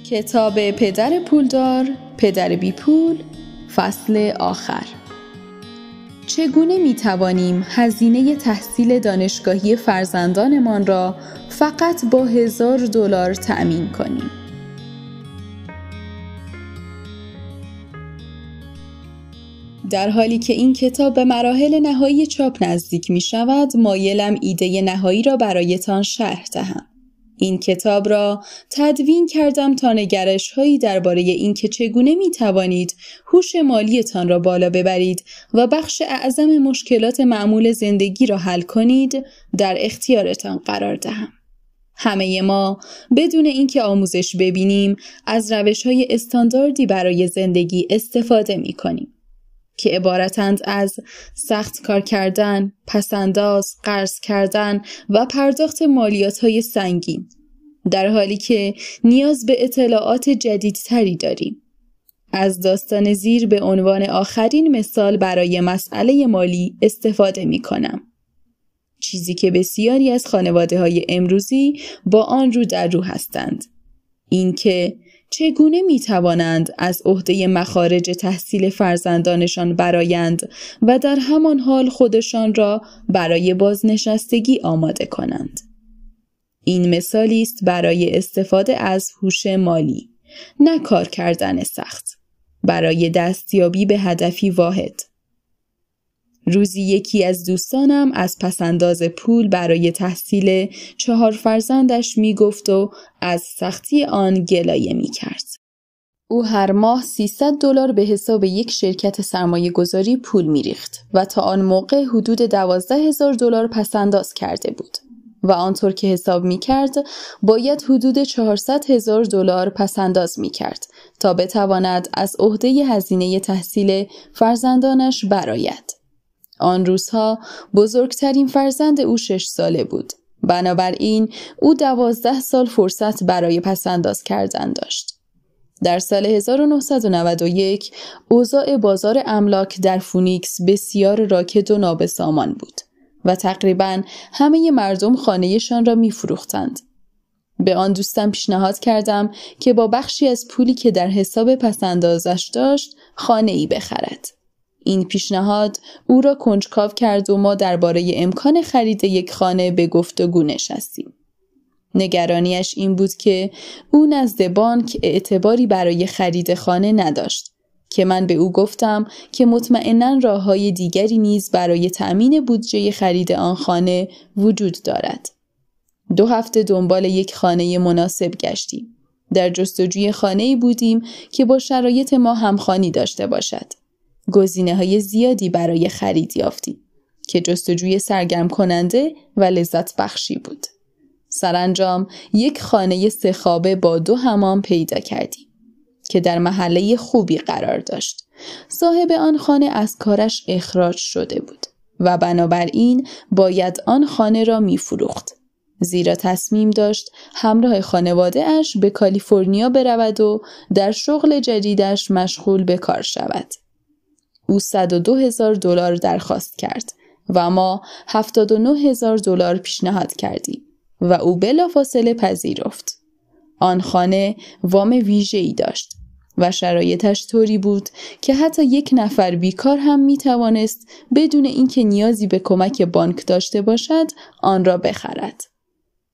کتاب پدر پولدار، پدر بی پول، فصل آخر. چگونه می توانیم هزینه تحصیل دانشگاهی فرزندانمان را فقط با $1000 تأمین کنیم؟ در حالی که این کتاب به مراحل نهایی چاپ نزدیک می شود، مایلم ایده نهایی را برایتان شرح دهم. این کتاب را تدوین کردم تا نگرش‌هایی درباره اینکه چگونه می‌توانید هوش مالیتان را بالا ببرید و بخش اعظم مشکلات معمول زندگی را حل کنید در اختیارتان قرار دهم. همه ما بدون اینکه آموزش ببینیم از روش‌های استانداردی برای زندگی استفاده می‌کنیم که عبارتند از سخت کار کردن، پسنداز، قرض کردن و پرداخت مالیات‌های سنگین، در حالی که نیاز به اطلاعات جدیدتری داریم. از داستان زیر به عنوان آخرین مثال برای مسئله مالی استفاده می‌کنم. چیزی که بسیاری از خانواده‌های امروزی با آن رو در رو هستند. اینکه چگونه می توانند از عهده مخارج تحصیل فرزندانشان برآیند و در همان حال خودشان را برای بازنشستگی آماده کنند. این مثالی است برای استفاده از هوش مالی، نه کار کردن سخت، برای دستیابی به هدفی واحد. روزی یکی از دوستانم از پسنداز پول برای تحصیل 4 فرزندش می گفت و از سختی آن گلایه می کرد. او هر ماه $300 به حساب یک شرکت سرمایه گذاری پول می ریخت و تا آن موقع حدود $12,000 پسنداز کرده بود و آنطور که حساب می کرد باید حدود $400,000 پسنداز می کرد تا بتواند از عهده هزینه تحصیل فرزندانش برآید. آن روزها بزرگترین فرزند او 6 ساله بود. بنابراین او 12 سال فرصت برای پسنداز کردن داشت. در سال 1991 اوضاع بازار املاک در فونیکس بسیار راکد و نابسامان بود و تقریباً همه مردم خانه‌شان را می‌فروختند. به آن دوستم پیشنهاد کردم که با بخشی از پولی که در حساب پسندازش داشت خانه‌ای بخرد. این پیشنهاد او را کنجکاو کرد و ما درباره امکان خرید یک خانه به گفتگو نشستیم. نگرانیش این بود که او نزد بانک اعتباری برای خرید خانه نداشت که من به او گفتم که مطمئناً راه‌های دیگری نیز برای تأمین بودجه خرید آن خانه وجود دارد. 2 هفته دنبال یک خانه مناسب گشتیم. در جستجوی خانه‌ای بودیم که با شرایط ما همخوانی داشته باشد. گزینه‌های زیادی برای خرید یافتیم که جستجوی سرگرم کننده و لذت بخشی بود. سرانجام یک خانه 3 خوابه با 2 حمام پیدا کردیم که در محله خوبی قرار داشت. صاحب آن خانه از کارش اخراج شده بود و بنابراین باید آن خانه را می‌فروخت، زیرا تصمیم داشت همراه خانواده اش به کالیفرنیا برود و در شغل جدیدش مشغول به کار شود. او $102,000 درخواست کرد و ما $79,000 پیشنهاد کردیم و او بلافاصله پذیرفت. آن خانه وام ویژه‌ای داشت و شرایطش طوری بود که حتی یک نفر بیکار هم می توانست بدون اینکه نیازی به کمک بانک داشته باشد آن را بخرد.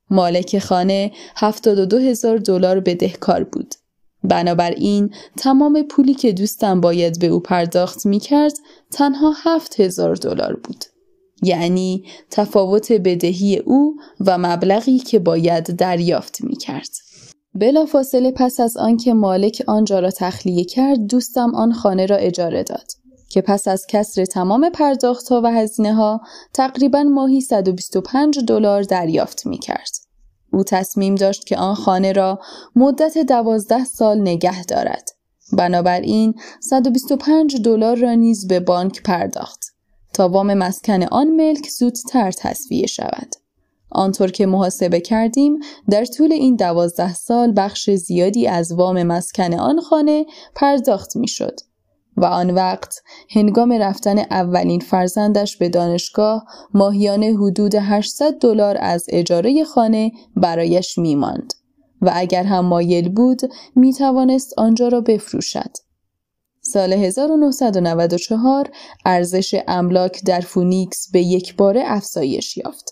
مالک خانه $72,000 بدهکار بود. بنابراین تمام پولی که دوستم باید به او پرداخت می کرد تنها $7,000 بود. یعنی تفاوت بدهی او و مبلغی که باید دریافت می کرد. بلافاصله پس از آنکه مالک آنجا را تخلیه کرد، دوستم آن خانه را اجاره داد که پس از کسر تمام پرداخت‌ها و هزینه‌ها تقریباً ماهی $125 دریافت می کرد. او تصمیم داشت که آن خانه را مدت 12 سال نگه دارد. بنابراین $125 را نیز به بانک پرداخت تا وام مسکن آن ملک زودتر تسویه شود. آنطور که محاسبه کردیم در طول این 12 سال بخش زیادی از وام مسکن آن خانه پرداخت می شد و آن وقت هنگام رفتن اولین فرزندش به دانشگاه ماهیانه حدود $800 از اجاره خانه برایش می ماند و اگر هم مایل بود می توانست آنجا را بفروشد. سال 1994 ارزش املاک در فونیکس به یک باره افزایش یافت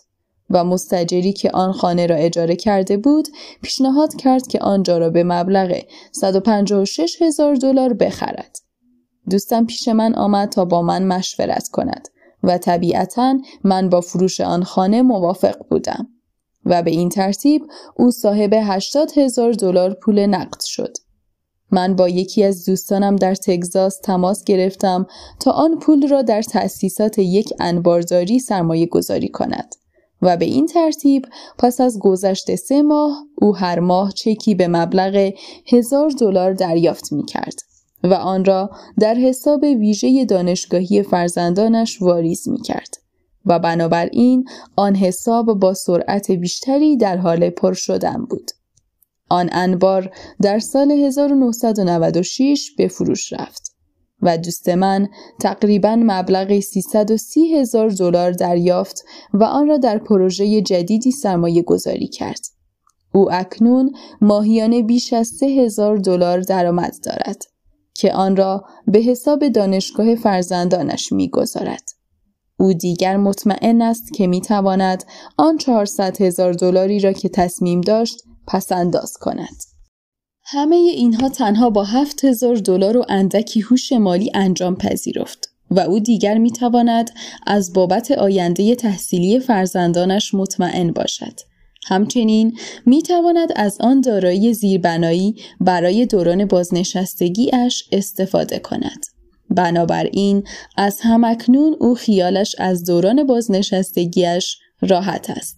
و مستاجری که آن خانه را اجاره کرده بود پیشنهاد کرد که آنجا را به مبلغ $156,000 بخرد. دوستم پیش من آمد تا با من مشورت کند و طبیعتاً من با فروش آن خانه موافق بودم و به این ترتیب او صاحب $80,000 پول نقد شد. من با یکی از دوستانم در تگزاس تماس گرفتم تا آن پول را در تأسیسات یک انبارداری سرمایه گذاری کند و به این ترتیب پس از گذشت 3 ماه او هر ماه چکی به مبلغ $1,000 دریافت می کرد و آن را در حساب ویژه دانشگاهی فرزندانش واریز می کرد و بنابراین آن حساب با سرعت بیشتری در حال پر شدن بود. آن انبار در سال 1996 به فروش رفت و دوست من تقریباً مبلغ $330,000 دریافت و آن را در پروژه جدیدی سرمایه گذاری کرد. او اکنون ماهیانه بیش از $3,000 درآمد دارد که آن را به حساب دانشگاه فرزندانش می‌گذارد. او دیگر مطمئن است که می‌تواند آن $400,000 را که تصمیم داشت پس انداز کند. همه اینها تنها با $7,000 و اندکی هوش مالی انجام پذیرفت و او دیگر می‌تواند از بابت آینده تحصیلی فرزندانش مطمئن باشد. همچنین می‌تواند از آن دارایی زیربنایی برای دوران بازنشستگی‌اش استفاده کند. بنابراین از همکنون او خیالش از دوران بازنشستگی‌اش راحت است.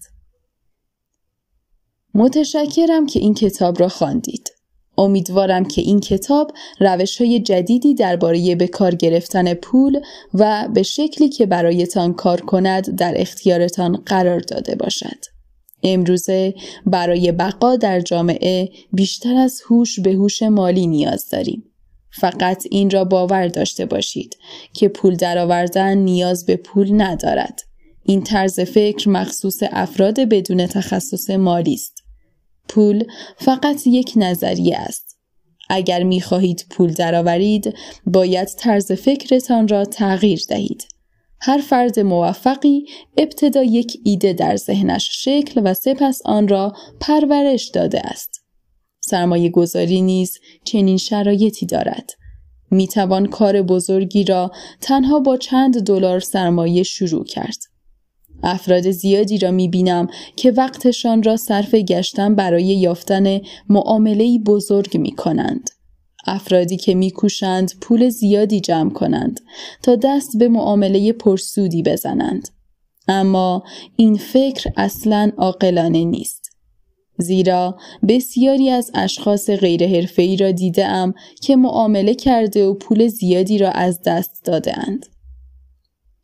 متشکرم که این کتاب را خواندید. امیدوارم که این کتاب روش‌های جدیدی درباره به کار گرفتن پول و به شکلی که برایتان کار کند در اختیارتان قرار داده باشد. امروزه برای بقا در جامعه بیشتر از هوش به هوش مالی نیاز داریم. فقط این را باور داشته باشید که پول درآوردن نیاز به پول ندارد. این طرز فکر مخصوص افراد بدون تخصص مالی است. پول فقط یک نظریه است. اگر می خواهید پول درآورید، باید طرز فکرتان را تغییر دهید. هر فرد موفقی ابتدا یک ایده در ذهنش شکل و سپس آن را پرورش داده است. سرمایه گذاری نیز چنین شرایطی دارد. می توان کار بزرگی را تنها با چند $. سرمایه شروع کرد. افراد زیادی را می بینم که وقتشان را صرف گشتن برای یافتن معامله‌ای بزرگ می کنند. افرادی که می کوشند پول زیادی جمع کنند تا دست به معامله پرسودی بزنند. اما این فکر اصلاً عاقلانه نیست. زیرا بسیاری از اشخاص غیر حرفه‌ای را دیده‌ام که معامله کرده و پول زیادی را از دست داده‌اند.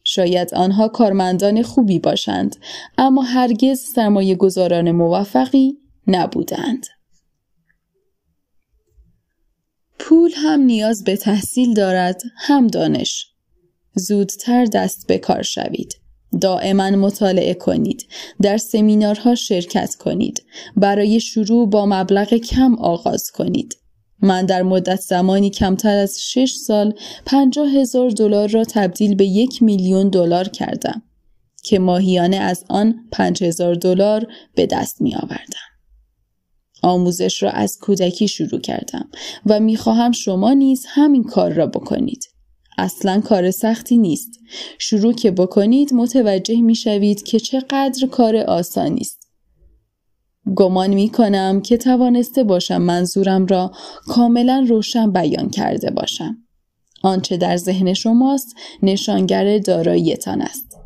شاید آنها کارمندان خوبی باشند، اما هرگز سرمایه گذاران موفقی نبودند. پول هم نیاز به تحصیل دارد، هم دانش. زودتر دست به کار شوید. دائما مطالعه کنید. در سمینارها شرکت کنید. برای شروع با مبلغ کم آغاز کنید. من در مدت زمانی کمتر از 6 سال $50,000 را تبدیل به $1,000,000 کردم که ماهیانه از آن $5,000 به دست می آوردم. آموزش را از کودکی شروع کردم و می خواهم شما نیز همین کار را بکنید. اصلاً کار سختی نیست. شروع که بکنید متوجه می شوید که چقدر کار آسانی است. گمان می کنم که توانسته باشم منظورم را کاملا روشن بیان کرده باشم. آنچه در ذهن شماست نشانگر دارایی‌تان است.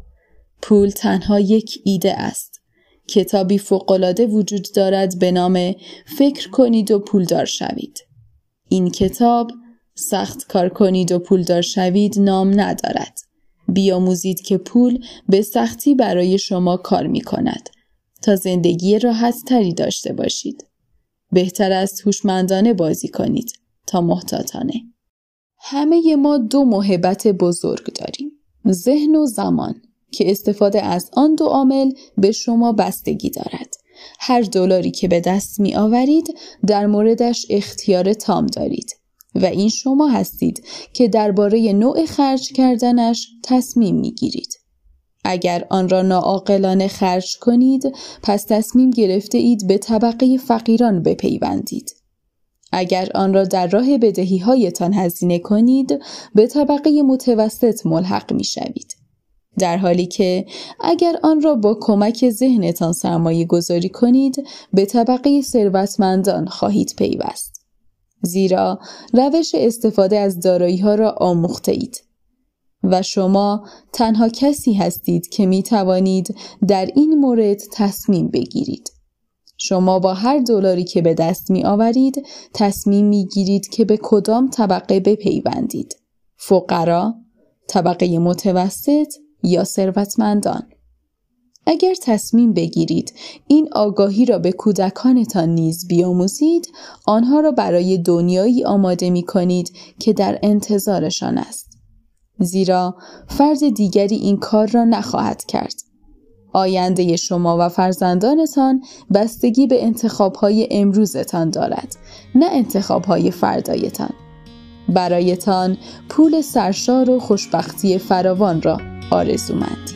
پول تنها یک ایده است. کتابی فوق‌العاده وجود دارد به نام فکر کنید و پولدار شوید. این کتاب سخت کار کنید و پولدار شوید نام ندارد. بیاموزید که پول به سختی برای شما کار می کند تا زندگی راحت تری داشته باشید. بهتر است هوشمندانه بازی کنید تا محتاطانه. همه ما 2 موهبت بزرگ داریم. ذهن و زمان که استفاده از آن 2 عامل به شما بستگی دارد. هر دلاری که به دست می آورید در موردش اختیار تام دارید و این شما هستید که درباره نوع خرج کردنش تصمیم می گیرید. اگر آن را ناعاقلانه خرج کنید، پس تصمیم گرفته اید به طبقه فقیران بپیوندید. اگر آن را در راه بدهی‌هایتان هزینه کنید، به طبقه متوسط ملحق می شوید. در حالی که اگر آن را با کمک ذهنتان سرمایه گذاری کنید، به طبقه ثروتمندان خواهید پیوست. زیرا روش استفاده از دارایی‌ها را آموخته اید و شما تنها کسی هستید که می توانید در این مورد تصمیم بگیرید. شما با هر دلاری که به دست می آورید تصمیم می گیرید که به کدام طبقه بپیوندید: فقرا، طبقه متوسط یا ثروتمندان. اگر تصمیم بگیرید این آگاهی را به کودکانتان نیز بیاموزید، آنها را برای دنیایی آماده می کنید که در انتظارشان است. زیرا فرد دیگری این کار را نخواهد کرد. آینده شما و فرزندانتان بستگی به انتخاب‌های امروزتان دارد، نه انتخاب‌های فردایتان. برایتان پول سرشار و خوشبختی فراوان را آرزومندیم.